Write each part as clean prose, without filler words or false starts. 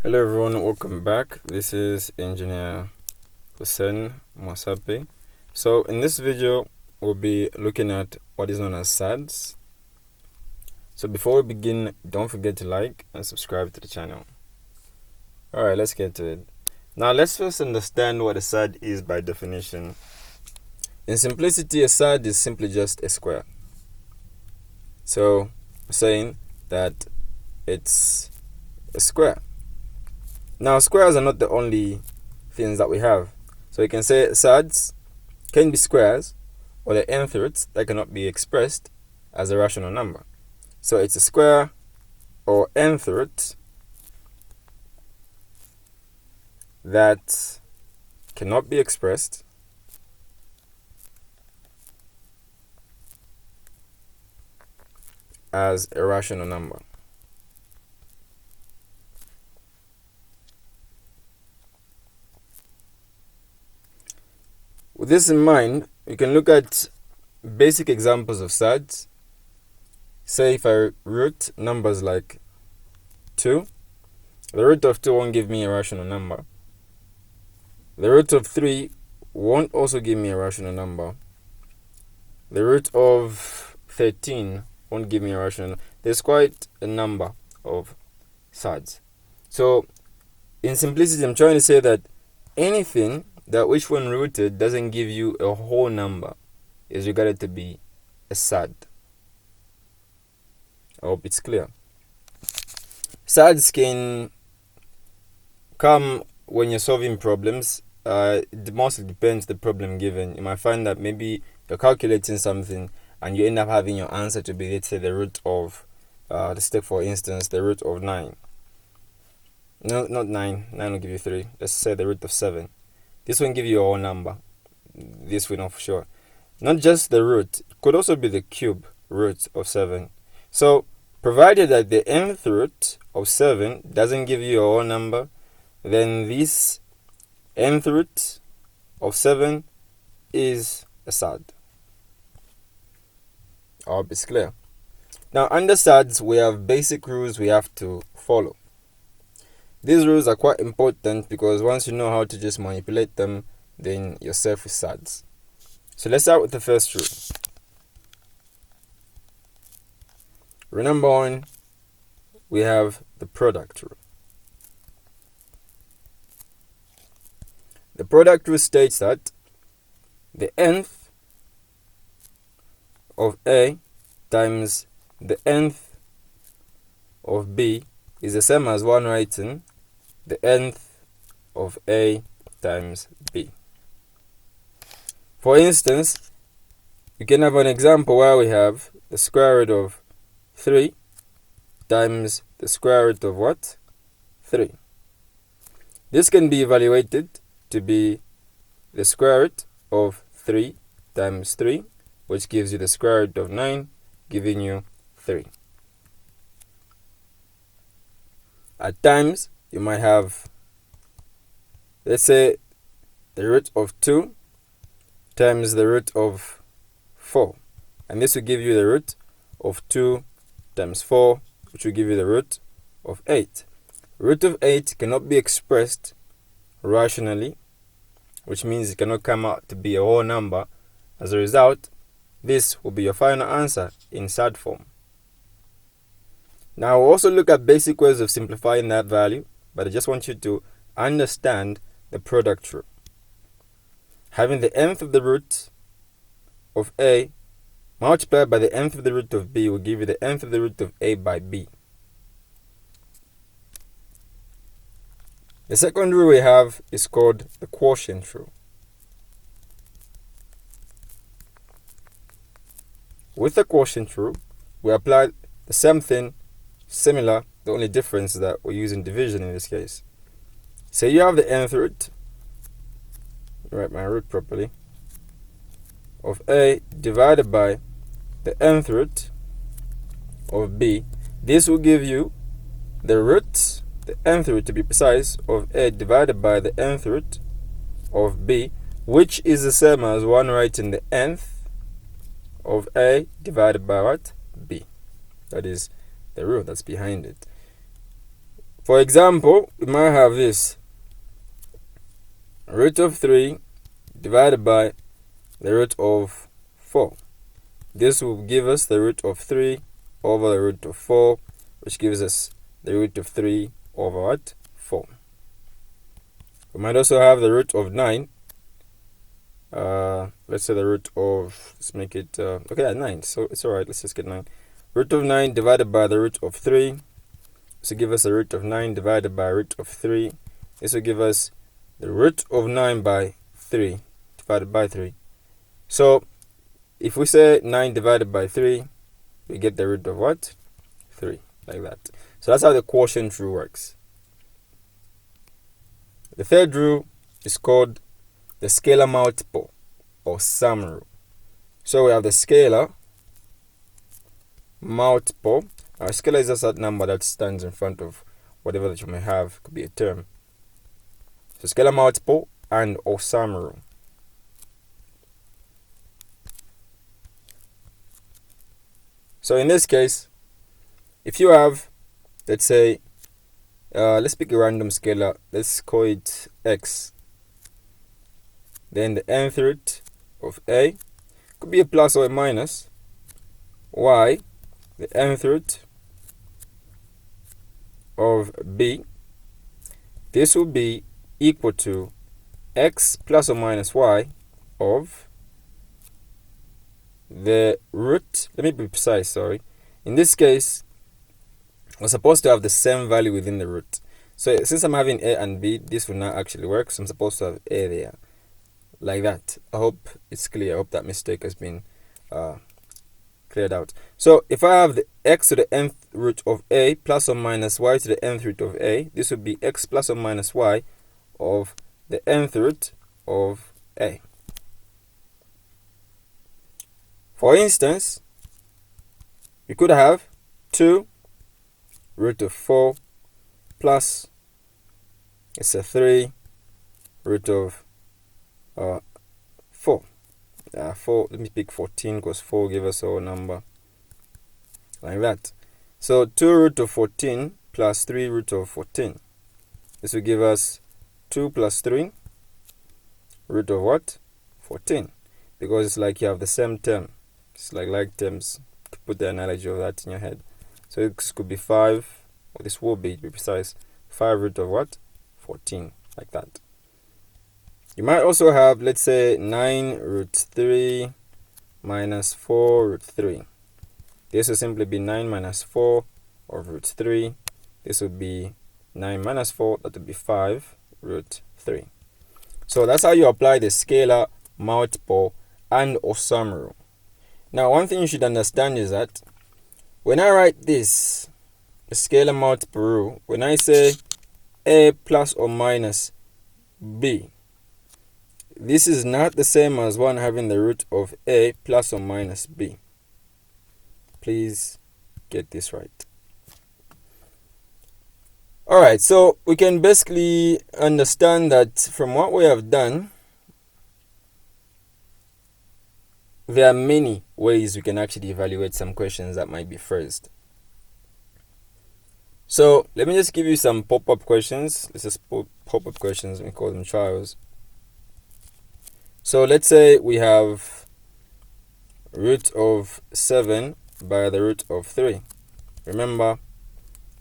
Hello everyone, welcome back. This is Engineer Hussein Mwasape. So in this video, we'll be looking at what is known as Surds. So before we begin, don't forget to like and subscribe to the channel. Alright, let's get to it. Now let's first understand what a surd is by definition. In simplicity, a surd is simply just a square. So we're saying that it's a square. Now, squares are not the only things that we have. So we can say surds can be squares or the nth roots that cannot be expressed as a rational number. So it's a square or nth root that cannot be expressed as a rational number. With this in mind, we can look at basic examples of surds. Say if I root numbers like 2, the root of 2 won't give me a rational number. The root of 3 won't also give me a rational number. The root of 13 won't give me a rational number. There's quite a number of surds. So, in simplicity, I'm trying to say that anything that which when rooted doesn't give you a whole number is regarded to be a surd. I hope it's clear. Surds can come when you're solving problems. It mostly depends the problem given. You might find that maybe you're calculating something and you end up having your answer to be, let's say, the root of, let's take for instance, the root of 9. No, not 9. 9 will give you 3. Let's say the root of 7. This won't give you a whole number. This we know for sure. Not just the root. It could also be the cube root of 7. So, provided that the nth root of 7 doesn't give you a whole number, then this nth root of 7 is a surd. I hope it's clear. Now, under surds, we have basic rules we have to follow. These rules are quite important because once you know how to just manipulate them, then you're safe with surds. So let's start with the first rule. Rule number 1, we have the product rule. The product rule states that the nth of A times the nth of B is the same as one writing the nth of A times B. For instance, you can have an example where we have the square root of 3 times the square root of what? 3. This can be evaluated to be the square root of 3 times 3, which gives you the square root of 9, giving you 3. At times, you might have, let's say, the root of 2 times the root of 4. And this will give you the root of 2 times 4, which will give you the root of 8. Root of 8 cannot be expressed rationally, which means it cannot come out to be a whole number. As a result, this will be your final answer in surd form. Now, we'll also look at basic ways of simplifying that value, but I just want you to understand the product rule. Having the nth of the root of A multiplied by the nth of the root of B will give you the nth of the root of A by B. The second rule we have is called the quotient rule. With the quotient rule, we apply the same thing, similar, the only difference is that we're using division in this case. Say you have the nth root, write my root properly, of A divided by the nth root of B. This will give you the root, the nth root to be precise, of A divided by the nth root of B, which is the same as one writing the nth of A divided by what? B. That is the rule that's behind it. For example, we might have this root of 3 divided by the root of 4. This will give us the root of 3 over the root of 4, which gives us the root of 3 over what? 4. We might also have the root of 9. Let's say the root of, let's make it, 9. So it's alright, let's just get 9. Root of 9 divided by the root of 3. This will give us the root of 9 divided by root of 3. This will give us the root of 9 by 3 divided by 3. So if we say 9 divided by 3, we get the root of what? 3, like that. So that's how the quotient rule works. The third rule is called the scalar multiple or sum rule. So we have the scalar multiple. Our scalar is just that number that stands in front of whatever that you may have. Could be a term. So scalar multiple and or sum rule. So in this case, if you have, let's say, let's pick a random scalar. Let's call it x. Then the nth root of a could be a plus or a minus. Y, the nth root of b. This will be equal to x plus or minus y of the root. Let me be precise, sorry. In this case, we're supposed to have the same value within the root. So since I'm having a and b, this will not actually work. So I'm supposed to have a there, like that. I hope it's clear. I hope that mistake has been cleared out. So if I have the x to the nth root of a plus or minus y to the nth root of a, this would be x plus or minus y of the nth root of a. For instance, you could have 2 root of 4 plus, it's a 3 root of 4. 4, let me pick 14 because 4 give us our number, like that. So 2 root of 14 plus 3 root of 14. This will give us 2 plus 3 root of what? 14. Because it's like you have the same term. It's like terms. Put the analogy of that in your head. So this could be 5, or this will be, to be precise, 5 root of what? 14, like that. You might also have, let's say, 9 root 3 minus 4 root 3. This will simply be 9 minus 4 of root 3. This would be 9 minus 4, that would be 5 root 3. So that's how you apply the scalar multiple and or sum rule. Now, one thing you should understand is that when I write this, the scalar multiple rule, when I say a plus or minus b, this is not the same as one having the root of a plus or minus b. Please get this right. Alright, so we can basically understand that from what we have done, there are many ways we can actually evaluate some questions that might be phrased. So let me just give you some pop-up questions. This is pop-up questions, we call them trials. So let's say we have root of 7 by the root of 3. Remember,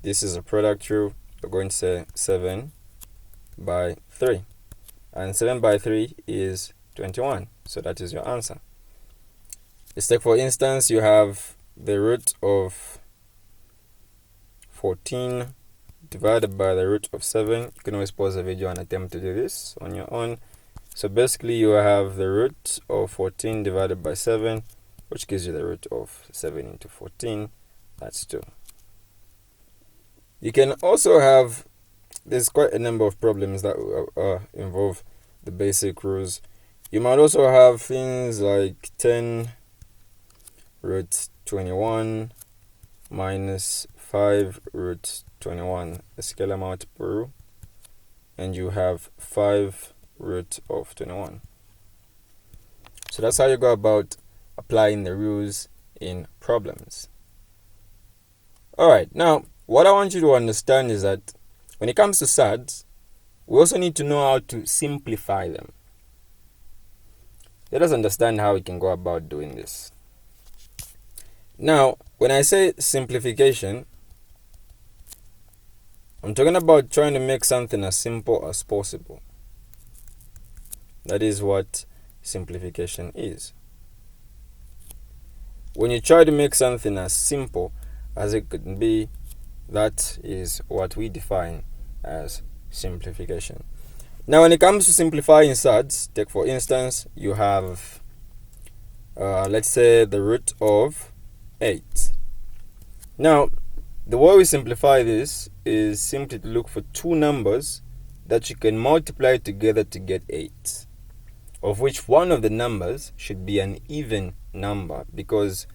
this is a product rule. We're going to say 7 by 3. And 7 by 3 is 21. So that is your answer. Let's take, for instance, you have the root of 14 divided by the root of 7. You can always pause the video and attempt to do this on your own. So basically you have the root of 14 divided by 7, which gives you the root of 7 into 14. That's 2. You can also have, there's quite a number of problems that involve the basic rules. You might also have things like 10 root 21 minus 5 root 21, a scalar multiple rule, and you have 5 root of 21. So that's how you go about applying the rules in problems. Alright, now what I want you to understand is that when it comes to surds, we also need to know how to simplify them. Let us understand how we can go about doing this. Now, when I say simplification, I'm talking about trying to make something as simple as possible. That is what simplification is. When you try to make something as simple as it could be, that is what we define as simplification. Now, when it comes to simplifying surds, take for instance, you have, let's say, the root of 8. Now, the way we simplify this is simply to look for two numbers that you can multiply together to get 8, of which one of the numbers should be an even number, because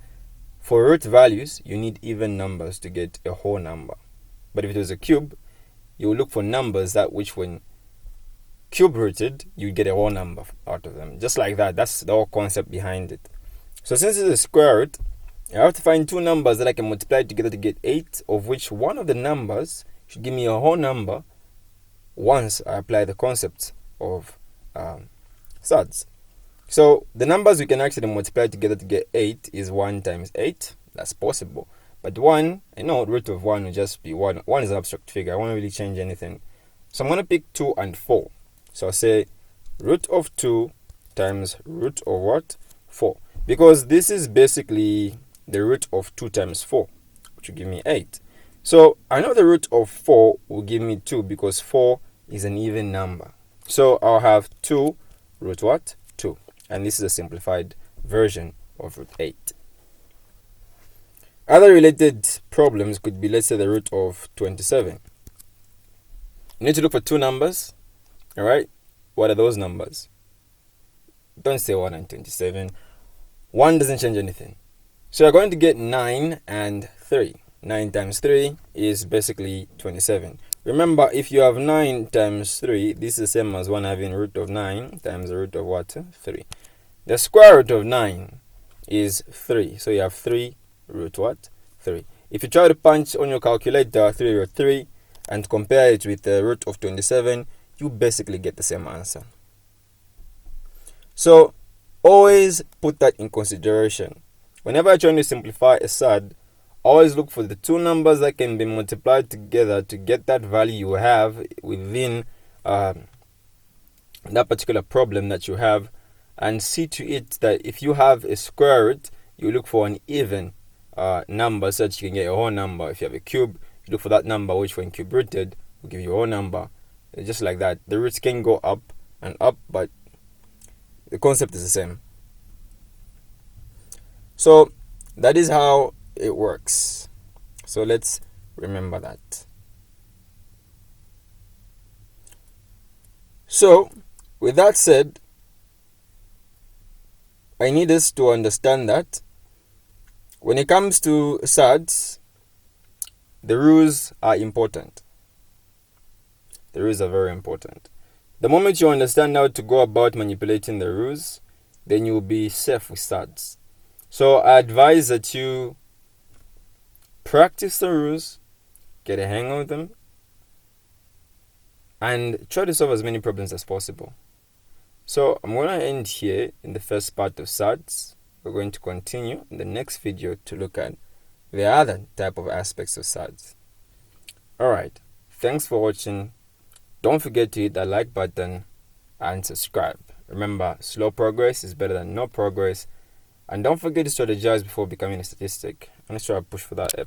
for root values, you need even numbers to get a whole number. But if it was a cube, you will look for numbers that which when cube rooted, you get a whole number out of them. Just like that. That's the whole concept behind it. So since it's a square root, I have to find two numbers that I can multiply together to get 8, of which one of the numbers should give me a whole number once I apply the concept of surds. So the numbers we can actually multiply together to get 8 is 1 times 8. That's possible. But 1, I know root of 1 will just be 1. 1 is an abstract figure. I won't really change anything. So I'm going to pick 2 and 4. So I'll say root of 2 times root of what? 4. Because this is basically the root of 2 times 4, which will give me 8. So I know the root of 4 will give me 2 because 4 is an even number. So I'll have 2 root what? 2. And this is a simplified version of root 8. Other related problems could be, let's say, the root of 27. You need to look for two numbers. Alright? What are those numbers? Don't say 1 and 27. 1 doesn't change anything. So you're going to get 9 and 3. 9 times 3 is basically 27. Remember, if you have 9 times 3, this is the same as 1 having root of 9 times the root of what? 3. The square root of 9 is 3. So you have 3 root what? 3. If you try to punch on your calculator 3 root 3 and compare it with the root of 27, you basically get the same answer. So always put that in consideration. Whenever you're trying to simplify a surd, always look for the two numbers that can be multiplied together to get that value you have within that particular problem that you have, and see to it that if you have a square root, you look for an even number so that you can get a whole number. If you have a cube, you look for that number which when cube rooted will give you a whole number. Just like that. The roots can go up and up, but the concept is the same. So that is how it works. So let's remember that. So with that said, I need us to understand that when it comes to surds, the rules are important. The rules are very important. The moment you understand how to go about manipulating the rules, then you will be safe with surds. So I advise that you practice the rules, get a hang of them, and try to solve as many problems as possible. So I'm going to end here in the first part of surds. We're going to continue in the next video to look at the other type of aspects of surds. Alright, thanks for watching. Don't forget to hit that like button and subscribe. Remember, slow progress is better than no progress. And don't forget to strategize before becoming a statistic. I'm going to try to push for that A+.